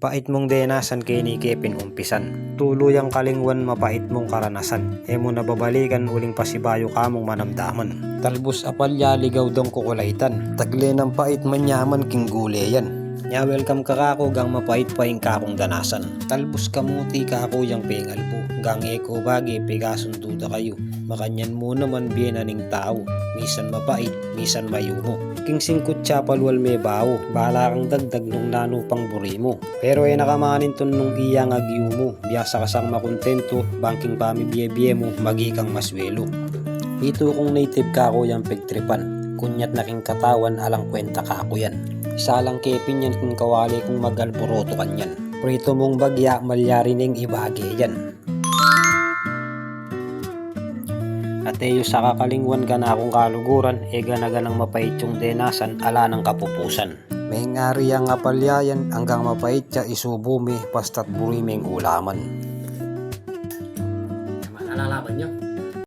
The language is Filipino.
Pait mong denasan kay ni Kepin umpisan. Tuluyang kalingwan mapait mong karanasan. Emo nababalikan uling pasibayo kamong manamdaman. Talbos apalya ligaw dong kukulaitan. Tagle ng pait manyaman king guleyan. Nya welcome ka kako gang mapait paing kakong danasan. Talbos kamuti kako yang pengalpo. Gang eko bagi pegasun duda kayo. Makanyan mo naman bienaning tao. Misan mapait, misan mayumo. King singkut chapalwal me bao. Bala kang dagdag nung nano pang buri mo. Pero ay nakamanin ton nung iyang agyu mo. Biyasa kasang makontento. Banking pami biye mo. Magikang maswelo. Ito kong native kako yang pegtripan. Kunyat na king katawan alang kwenta kako yan. Isa lang Kepin yan kung kawali kung mag-alboroto kanyan. Prito mong bagya malyari ning ibagi yan. Ateyo sa kakalingwan ka na akong kaluguran, ganaganang mapait yung denasan ala ng kapupusan. May ngari ang apalyayan hanggang mapait siya isubumi basta't buri meng ulaman. Nalalaman nyo?